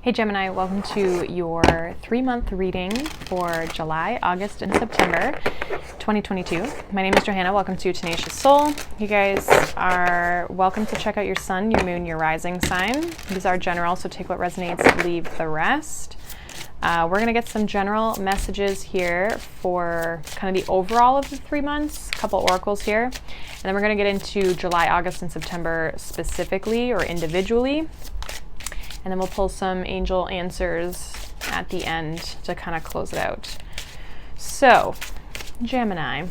Hey Gemini, welcome to your 3-month reading for July, August, and September 2022. My name is Johanna. Welcome to Tenacious Soul. You guys are welcome to check out your sun, your moon, your rising sign. These are general, so take what resonates, leave the rest. We're going to get some general messages here for kind of the overall of the 3 months, a couple oracles here. And then we're going to get into July, August, and September specifically or individually. And then we'll pull some angel answers at the end to kind of close it out. So, Gemini,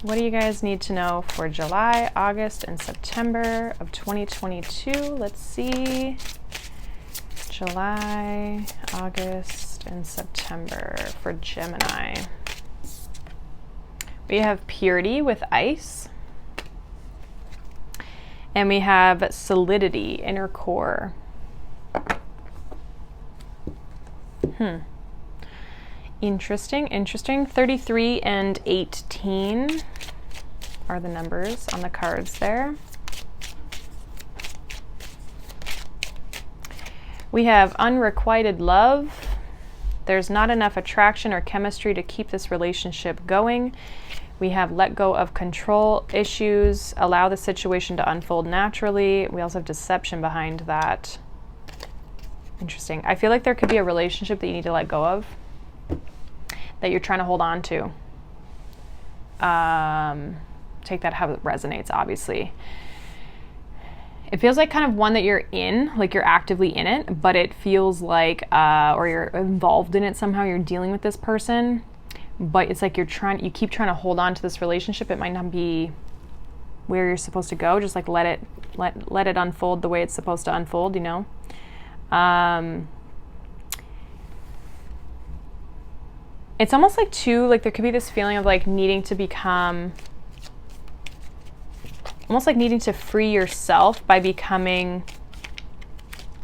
what do you guys need to know for July, August, and September of 2022? Let's see. July, August, and September for Gemini. We have purity with ice. And we have solidity, inner core. Interesting. 33 and 18 are the numbers on the cards there. We have unrequited love. There's not enough attraction or chemistry to keep this relationship going. We have let go of control issues, allow the situation to unfold naturally. We also have deception behind that. Interesting. I feel like there could be a relationship that you need to let go of, that you're trying to hold on to. Take that how it resonates, obviously. It feels like kind of one that you're in, like you're actively in it, but it feels like, or you're involved in it somehow, you're dealing with this person, but it's like you keep trying to hold on to this relationship. It might not be where you're supposed to go. Just like let it unfold the way it's supposed to unfold, you know? It's almost like too, like there could be this feeling of like needing to become, almost like needing to free yourself by becoming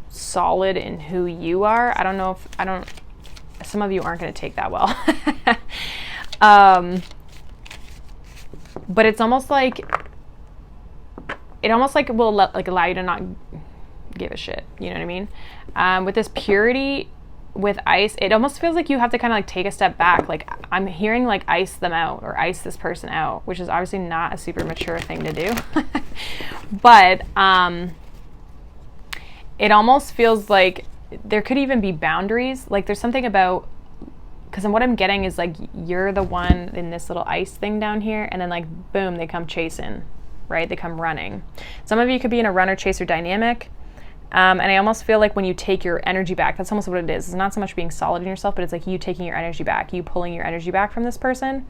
solid in who you are. I don't know if, some of you aren't going to take that well. But it's almost like, it almost like will allow you to not give a shit, you know what I mean? With this purity with ice, it almost feels like you have to kind of like take a step back. Like I'm hearing like ice them out or ice this person out, which is obviously not a super mature thing to do. But it almost feels like there could even be boundaries. Like there's something about, because what I'm getting is like you're the one in this little ice thing down here, and then like boom, they come chasing, right? They come running. Some of you could be in a runner chaser dynamic. And I almost feel like when you take your energy back, that's almost what it is. It's not so much being solid in yourself, but it's like you taking your energy back, you pulling your energy back from this person.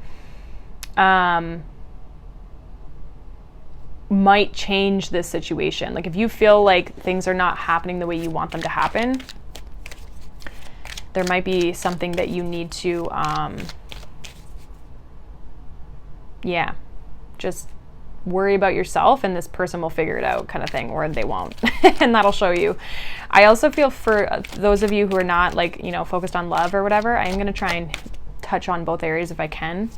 Might change this situation. Like if you feel like things are not happening the way you want them to happen, there might be something that you need to, just worry about yourself and this person will figure it out kind of thing, or they won't. And that'll show you. I also feel for those of you who are not like, you know, focused on love or whatever, I'm going to try and touch on both areas if I can,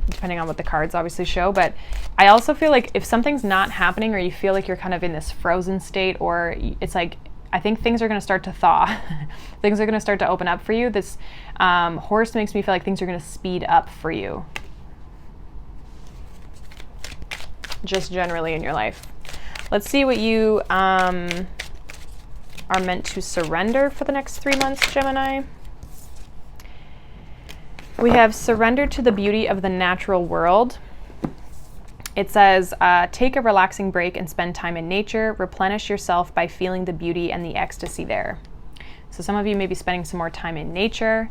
depending on what the cards obviously show. But I also feel like if something's not happening or you feel like you're kind of in this frozen state, or it's like, I think things are going to start to thaw. Things are going to start to open up for you. This horse makes me feel like things are going to speed up for you. Just generally in your life. Let's see what you are meant to surrender for the next 3 months, Gemini. We have surrender to the beauty of the natural world. It says, take a relaxing break and spend time in nature. Replenish yourself by feeling the beauty and the ecstasy there. So some of you may be spending some more time in nature.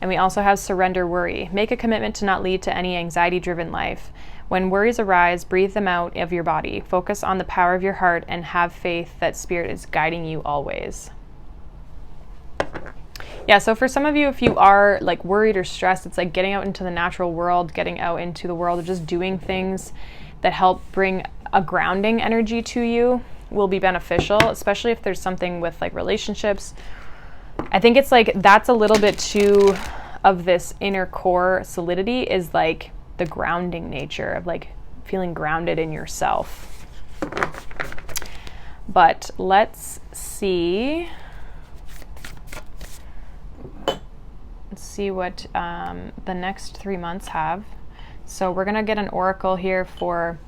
And we also have surrender worry. Make a commitment to not lead to any anxiety-driven life. When worries arise, breathe them out of your body. Focus on the power of your heart and have faith that Spirit is guiding you always. Yeah, so for some of you, if you are like worried or stressed, it's like getting out into the natural world, getting out into the world of just doing things that help bring a grounding energy to you will be beneficial, especially if there's something with like relationships. I think it's like that's a little bit too of this inner core solidity is like the grounding nature of like feeling grounded in yourself. But let's see see what the next 3 months have. So we're going to get an oracle here for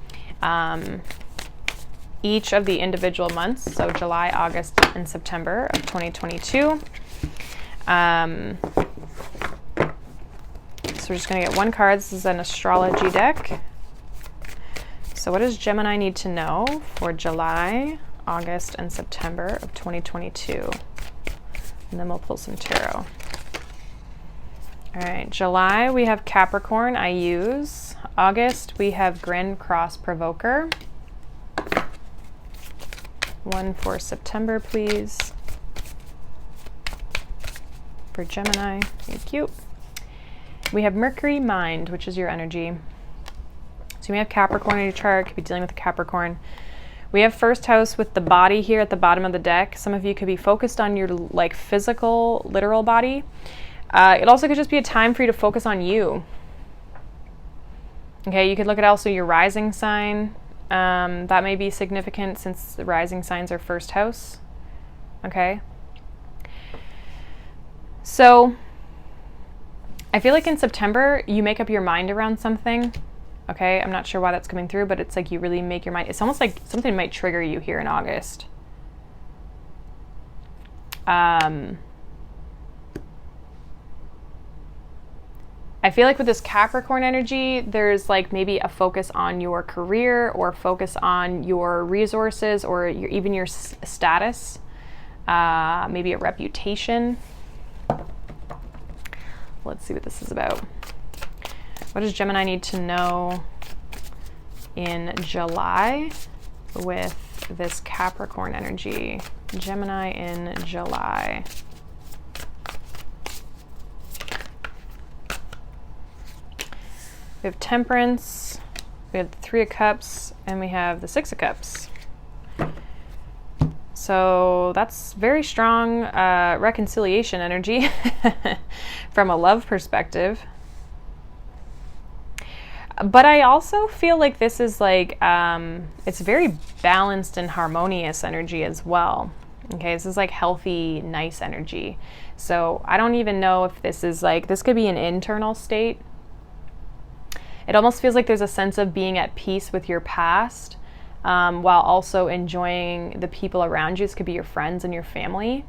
each of the individual months. So July, August, and September of 2022. So we're just going to get one card. This is an astrology deck. So what does Gemini need to know for July, August, and September of 2022? And then we'll pull some tarot. All right, July, we have Capricorn, I use. August, we have Grand Cross Provoker. One for September, please. For Gemini, thank you. We have Mercury, Mind, which is your energy. So you may have Capricorn in your chart, could be dealing with a Capricorn. We have first house with the body here at the bottom of the deck. Some of you could be focused on your like physical, literal body. It also could just be a time for you to focus on you. Okay, you could look at also your rising sign. That may be significant since the rising signs are first house. Okay. So I feel like in September, you make up your mind around something. Okay, I'm not sure why that's coming through, but it's like you really make your mind. It's almost like something might trigger you here in August. I feel like with this Capricorn energy, there's like maybe a focus on your career or focus on your resources or even your status, maybe a reputation. Let's see what this is about. What does Gemini need to know in July with this Capricorn energy? Gemini in July. We have Temperance, we have the Three of Cups, and we have the Six of Cups. So that's very strong reconciliation energy from a love perspective. But I also feel like this is like, it's very balanced and harmonious energy as well. Okay, this is like healthy, nice energy. So I don't even know if this is like, this could be an internal state. It almost feels like there's a sense of being at peace with your past, while also enjoying the people around you. This could be your friends and your family.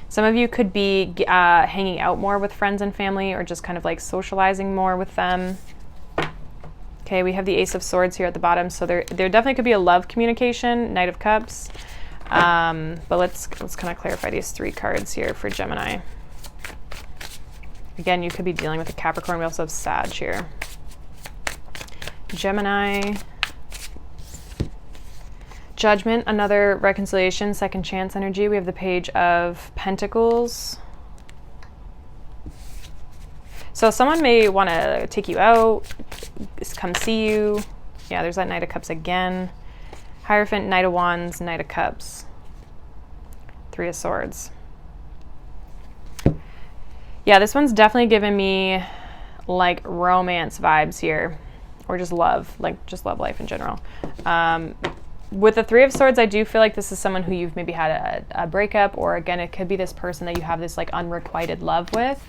Some of you could be hanging out more with friends and family, or just kind of like socializing more with them. Okay, we have the Ace of Swords here at the bottom, so there definitely could be a love communication, Knight of Cups. But let's kind of clarify these three cards here for Gemini. Again, you could be dealing with a Capricorn. We also have Sag here. Gemini. Judgment, another reconciliation, second chance energy. We have the Page of Pentacles. So someone may want to take you out, come see you. Yeah, there's that Knight of Cups again. Hierophant, Knight of Wands, Knight of Cups. Three of Swords. Yeah, this one's definitely giving me like romance vibes here. Or just love, like just love life in general. With the Three of Swords, I do feel like this is someone who you've maybe had a breakup, or again, it could be this person that you have this like unrequited love with.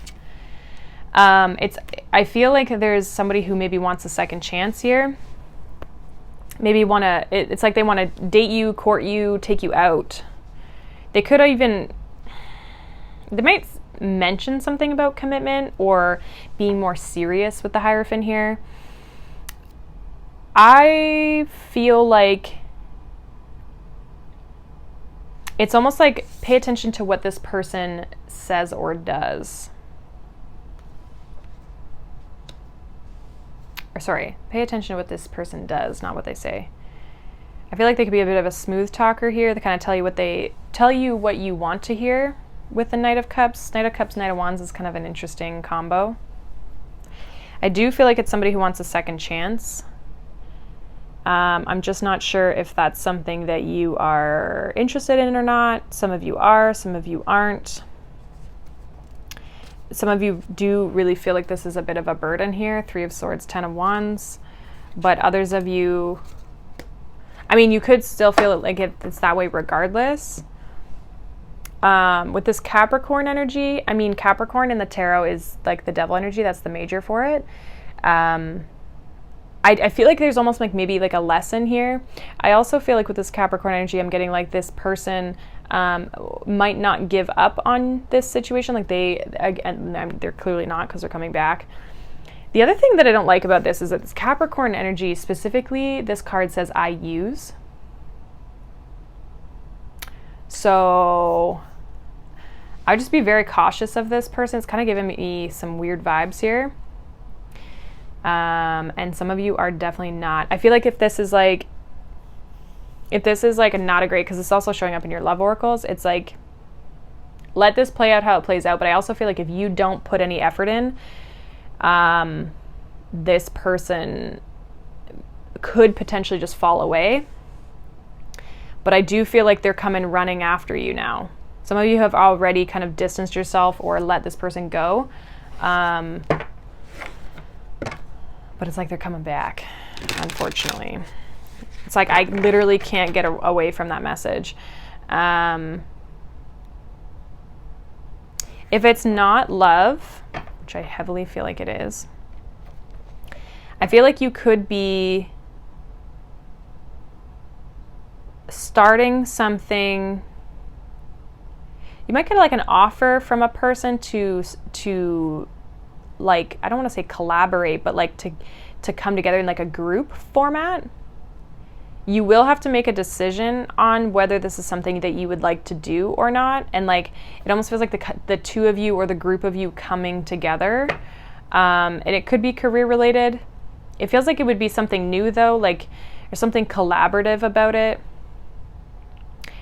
I feel like there's somebody who maybe wants a second chance here. Maybe it's like they want to date you, court you, take you out. They might mention something about commitment or being more serious with the Hierophant here. I feel like it's almost like pay attention to what this person says or does. Or sorry, pay attention to what this person does, not what they say. I feel like they could be a bit of a smooth talker here. They kind of tell you what you want to hear with the Knight of Cups. Knight of Cups, Knight of Wands is kind of an interesting combo. I do feel like it's somebody who wants a second chance. I'm just not sure if that's something that you are interested in or not. Some of you are, some of you aren't. Some of you do really feel like this is a bit of a burden here. Three of Swords, Ten of Wands. But others of you, I mean, you could still feel like it's that way regardless. With this Capricorn energy, I mean, Capricorn in the tarot is like the devil energy. That's the major for it. I feel like there's almost like maybe like a lesson here. I also feel like with this Capricorn energy, I'm getting like this person might not give up on this situation. Like they're clearly not, because they're coming back. The other thing that I don't like about this is that this Capricorn energy, specifically, this card says I use. So I would just be very cautious of this person. It's kind of giving me some weird vibes here. And some of you are definitely not. I feel like if this is like a not a great, because it's also showing up in your love oracles, it's like, let this play out how it plays out. But I also feel like if you don't put any effort in, this person could potentially just fall away. But I do feel like they're coming running after you now. Some of you have already kind of distanced yourself or let this person go. But it's like they're coming back, unfortunately. It's like I literally can't get away from that message. If it's not love, which I heavily feel like it is, I feel like you could be starting something. You might get like an offer from a person to like, I don't want to say collaborate, but like to come together in like a group format. You will have to make a decision on whether this is something that you would like to do or not. And like, it almost feels like the two of you or the group of you coming together. And it could be career related. It feels like it would be something new though, like there's something collaborative about it.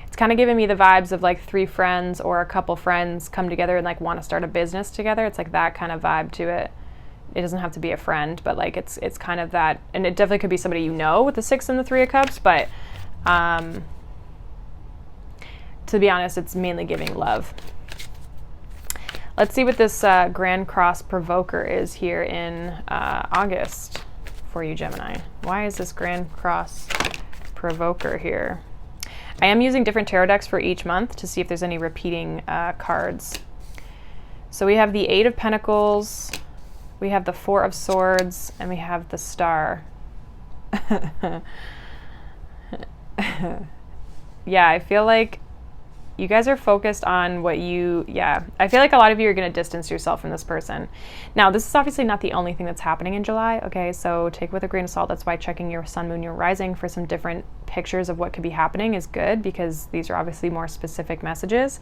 It's kind of giving me the vibes of like three friends or a couple friends come together and like want to start a business together. It's like that kind of vibe to it. It doesn't have to be a friend, but like it's kind of that, and it definitely could be somebody you know with the 6 and the 3 of Cups, but to be honest, it's mainly giving love. Let's see what this Grand Cross Provoker is here in August for you, Gemini. Why is this Grand Cross Provoker here? I am using different tarot decks for each month to see if there's any repeating cards. So we have the 8 of Pentacles, we have the 4 of Swords, and we have the Star. Yeah, I feel like you guys are focused on what I feel like a lot of you are going to distance yourself from this person. Now, this is obviously not the only thing that's happening in July, okay? So take it with a grain of salt. That's why checking your sun, moon, your rising for some different pictures of what could be happening is good, because these are obviously more specific messages.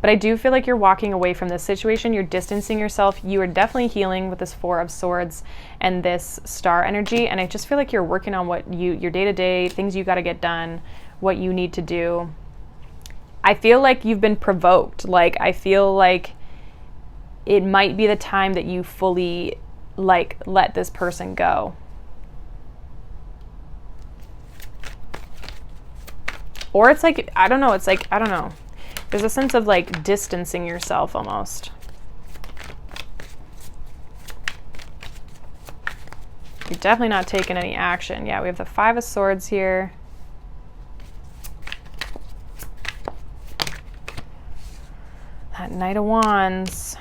But I do feel like you're walking away from this situation. You're distancing yourself. You are definitely healing with this 4 of Swords and this Star energy. And I just feel like you're working on what your day-to-day, things you got to get done, what you need to do. I feel like you've been provoked. Like, I feel like it might be the time that you fully, like, let this person go. Or it's like, I don't know. It's like, I don't know. There's a sense of, like, distancing yourself almost. You're definitely not taking any action. Yeah, we have the 5 of Swords here. That Knight of Wands.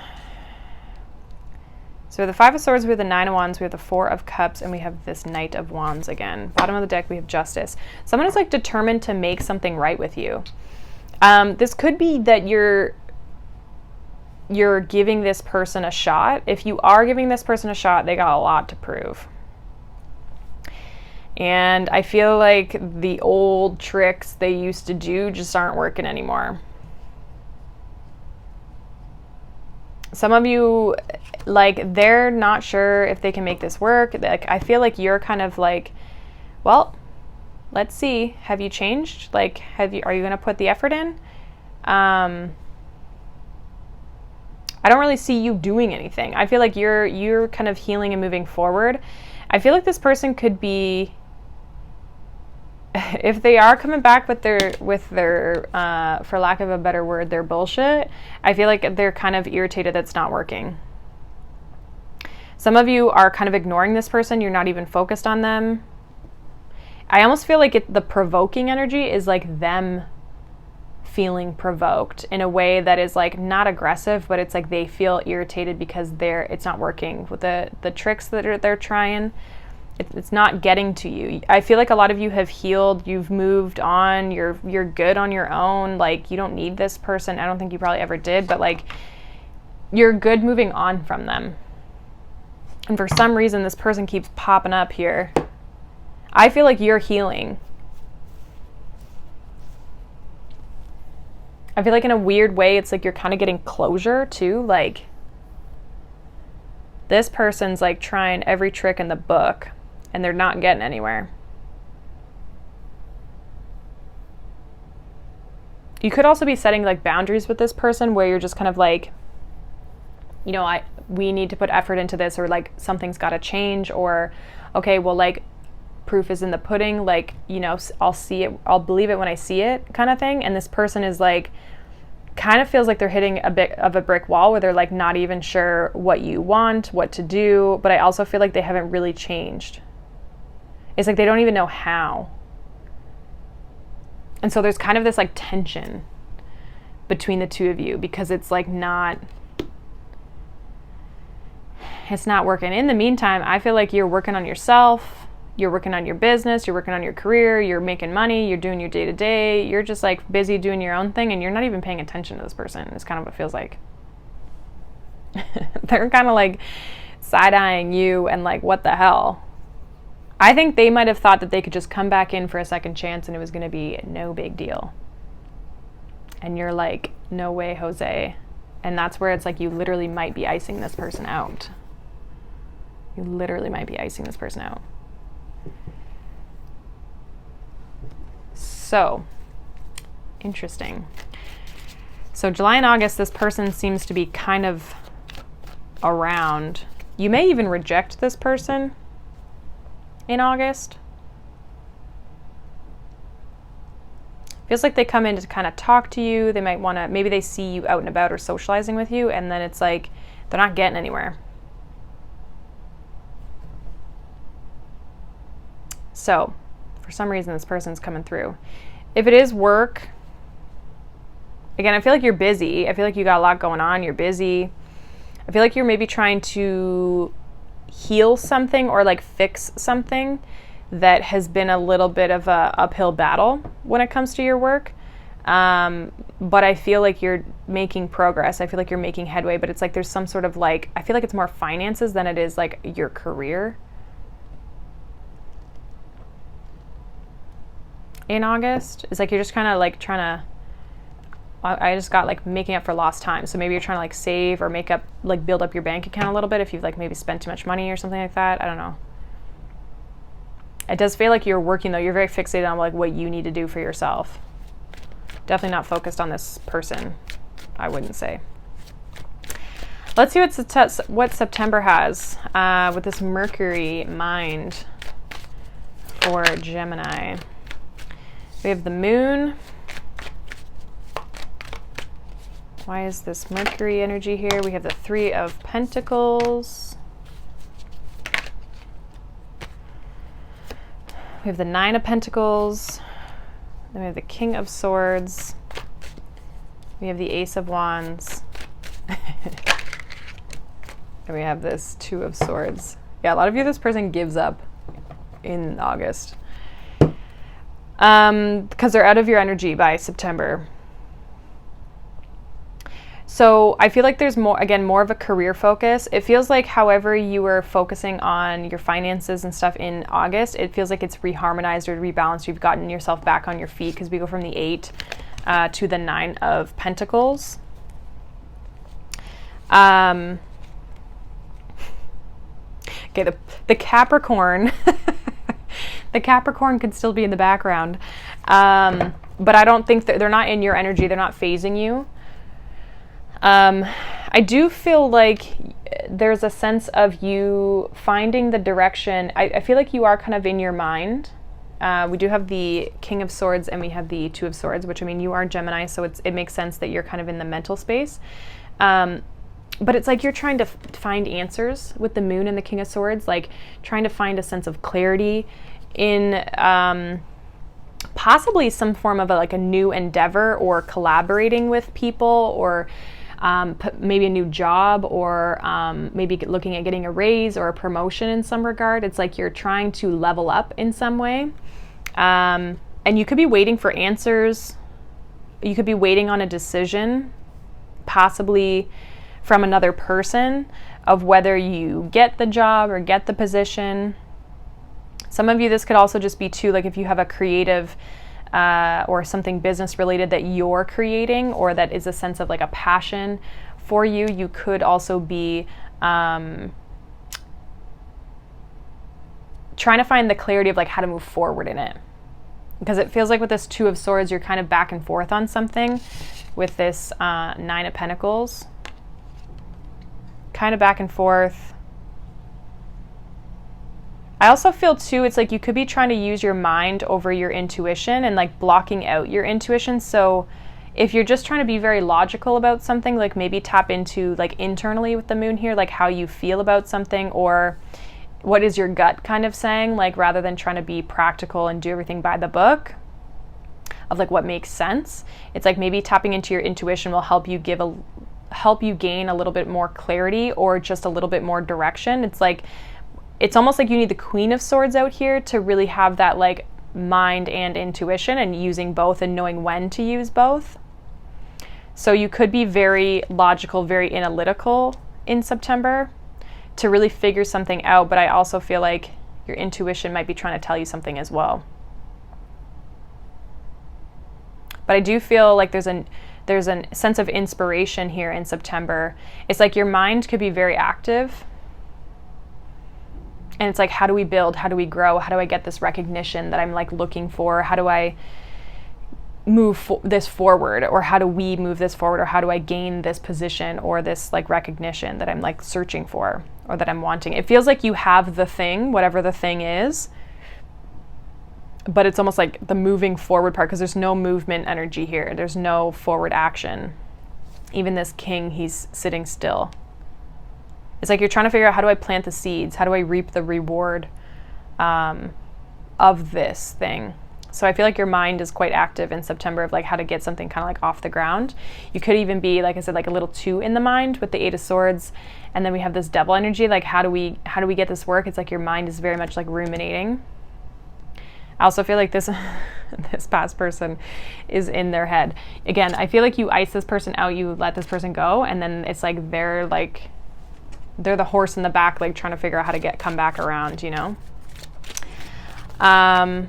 So we have the 5 of Swords, we have the 9 of Wands, we have the 4 of Cups, and we have this Knight of Wands again. Bottom of the deck, we have Justice. Someone is like determined to make something right with you. This could be that you're giving this person a shot. If you are giving this person a shot, they got a lot to prove. And I feel like the old tricks they used to do just aren't working anymore. Some of you, like, they're not sure if they can make this work. Like, I feel like you're kind of like, well, let's see. Have you changed? Like, are you going to put the effort in? I don't really see you doing anything. I feel like you're kind of healing and moving forward. I feel like this person could be, if they are coming back with their for lack of a better word, their bullshit, I feel like they're kind of irritated that's not working. Some of you are kind of ignoring this person. You're not even focused on them. I almost feel like the provoking energy is like them feeling provoked in a way that is like not aggressive, but it's like they feel irritated because it's not working with the tricks that they're trying. It's not getting to you. I feel like a lot of you have healed. You've moved on. You're good on your own. Like, you don't need this person. I don't think you probably ever did, but like, you're good moving on from them. And for some reason, this person keeps popping up here. I feel like you're healing. I feel like in a weird way, it's like you're kind of getting closure too. Like, this person's like trying every trick in the book and they're not getting anywhere. You could also be setting like boundaries with this person where you're just kind of like, you know, we need to put effort into this, or like something's got to change, or okay, well, like, proof is in the pudding, like, you know, I'll see it, I'll believe it when I see it, kind of thing. And this person is like, kind of feels like they're hitting a bit of a brick wall where they're like not even sure what you want, what to do. But I also feel like they haven't really changed. It's like they don't even know how. And so there's kind of this like tension between the two of you, because it's like it's not working. In the meantime, I feel like you're working on yourself, you're working on your business, you're working on your career, you're making money, you're doing your day-to-day, you're just like busy doing your own thing, and you're not even paying attention to this person. It's kind of what it feels like. They're kind of like side-eyeing you and like, what the hell? I think they might have thought that they could just come back in for a second chance and it was going to be no big deal. And you're like, no way, Jose. And that's where it's like you literally might be icing this person out. You literally might be icing this person out. So, interesting. So July and August, this person seems to be kind of around. You may even reject this person in August. Feels like they come in to kind of talk to you. They might want to, maybe they see you out and about or socializing with you, and then it's like they're not getting anywhere. So, for some reason, this person's coming through. If it is work, again, I feel like you're busy. I feel like you got a lot going on. You're busy. I feel like you're maybe trying to heal something or like fix something that has been a little bit of a uphill battle when it comes to your work. But I feel like you're making progress. I feel like you're making headway, but it's like there's some sort of like, I feel like it's more finances than it is like your career. In August, it's like you're just kind of like trying to, I just got like making up for lost time. So maybe you're trying to like save or make up, like build up your bank account a little bit if you've like maybe spent too much money or something like that. I don't know. It does feel like you're working though. You're very fixated on like what you need to do for yourself. Definitely not focused on this person, I wouldn't say. Let's see what September has with this Mercury mind for Gemini. We have the moon. Why is this Mercury energy here? We have the Three of Pentacles. We have the Nine of Pentacles. Then we have the King of Swords. We have the Ace of Wands. And we have this Two of Swords. Yeah, a lot of you, this person gives up in August. Because they're out of your energy by September. So I feel like there's more of a career focus. It feels like however you were focusing on your finances and stuff in August, it feels like it's reharmonized or rebalanced. You've gotten yourself back on your feet, because we go from the 8 to the 9 of Pentacles. Okay, the Capricorn, the Capricorn could still be in the background, but I don't think that they're not in your energy. They're not phasing you. I do feel like there's a sense of you finding the direction. I feel like you are kind of in your mind. We do have the King of Swords and we have the Two of Swords, which, I mean, you are Gemini, so it makes sense that you're kind of in the mental space. But it's like you're trying to find answers with the moon and the King of Swords, like trying to find a sense of clarity in possibly some form of like a new endeavor, or collaborating with people, or maybe a new job, or maybe looking at getting a raise or a promotion in some regard. It's like you're trying to level up in some way. And you could be waiting for answers. You could be waiting on a decision, possibly from another person, of whether you get the job or get the position. Some of you, this could also just be too, like if you have a creative or something business related that you're creating, or that is a sense of like a passion for you, you could also be trying to find the clarity of like how to move forward in it. Because it feels like with this Two of Swords, you're kind of back and forth on something with this Nine of Pentacles. Kind of back and forth. I also feel too, it's like you could be trying to use your mind over your intuition and like blocking out your intuition. So if you're just trying to be very logical about something, like maybe tap into like internally with the moon here, like how you feel about something, or what is your gut kind of saying, like rather than trying to be practical and do everything by the book of like what makes sense. It's like maybe tapping into your intuition will help you gain a little bit more clarity, or just a little bit more direction. It's almost like you need the Queen of Swords out here to really have that like mind and intuition, and using both and knowing when to use both. So you could be very logical, very analytical in September to really figure something out, but I also feel like your intuition might be trying to tell you something as well. But I do feel like there's a sense of inspiration here in September. It's like your mind could be very active. And it's like, how do we build? How do we grow? How do I get this recognition that I'm like looking for? How do I move this forward? Or how do we move this forward? Or how do I gain this position or this like recognition that I'm like searching for, or that I'm wanting? It feels like you have the thing, whatever the thing is, but it's almost like the moving forward part, because there's no movement energy here. There's no forward action. Even this king, he's sitting still. It's like you're trying to figure out, how do I plant the seeds? How do I reap the reward of this thing? So I feel like your mind is quite active in September of like how to get something kind of like off the ground. You could even be, like I said, like a little too in the mind with the Eight of Swords. And then we have this Devil energy. Like how do we get this work? It's like your mind is very much like ruminating. I also feel like this past person is in their head. Again, I feel like you ice this person out, you let this person go, and then it's like they're the horse in the back, like trying to figure out how to come back around, you know? But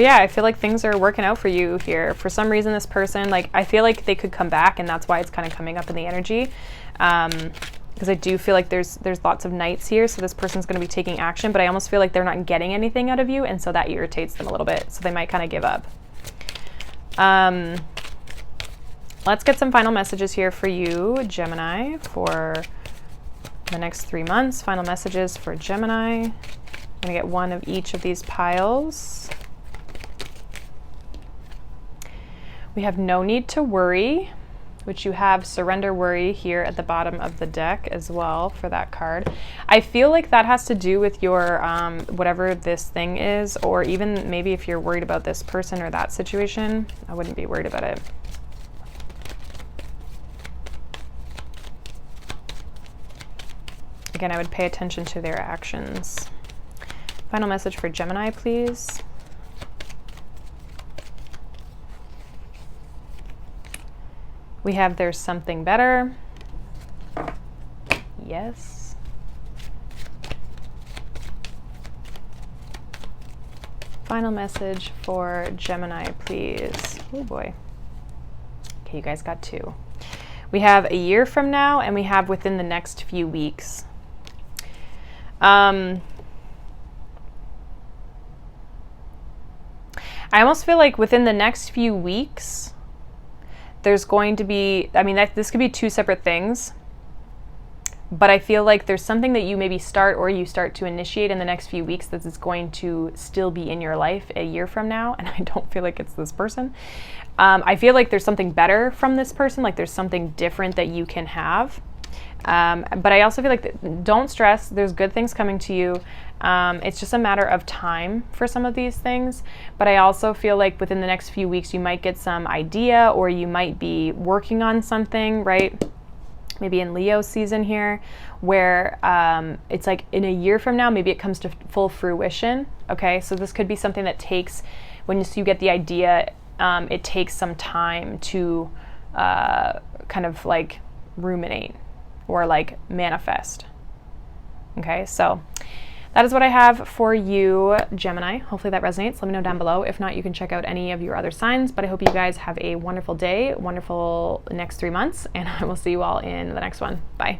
yeah, I feel like things are working out for you here. For some reason, this person, like, I feel like they could come back, and that's why it's kind of coming up in the energy. Because I do feel like there's lots of knights here, so this person's going to be taking action, but I almost feel like they're not getting anything out of you, and so that irritates them a little bit, so they might kind of give up. Let's get some final messages here for you, Gemini, for the next 3 months. Final messages for Gemini. I'm going to get one of each of these piles. We have no need to worry, which you have surrender worry here at the bottom of the deck as well for that card. I feel like that has to do with your whatever this thing is, or even maybe if you're worried about this person or that situation, I wouldn't be worried about it. Again, I would pay attention to their actions. Final message for Gemini, please. We have there's something better. Yes. Final message for Gemini, please. Oh boy. Okay, you guys got two. We have a year from now, and we have within the next few weeks. I almost feel like within the next few weeks, there's going to be, I mean, this could be two separate things, but I feel like there's something that you maybe start or you start to initiate in the next few weeks that is going to still be in your life a year from now, and I don't feel like it's this person. I feel like there's something better from this person, like there's something different that you can have. But I also feel like don't stress. There's good things coming to you. It's just a matter of time for some of these things. But I also feel like within the next few weeks, you might get some idea, or you might be working on something, right? Maybe in Leo season here, where it's like in a year from now, maybe it comes to full fruition. Okay, so this could be something that takes, when you get the idea, it takes some time to kind of like ruminate or like manifest. Okay, so that is what I have for you, Gemini. Hopefully that resonates. Let me know down below. If not, you can check out any of your other signs, but I hope you guys have a wonderful day, wonderful next 3 months, and I will see you all in the next one. Bye.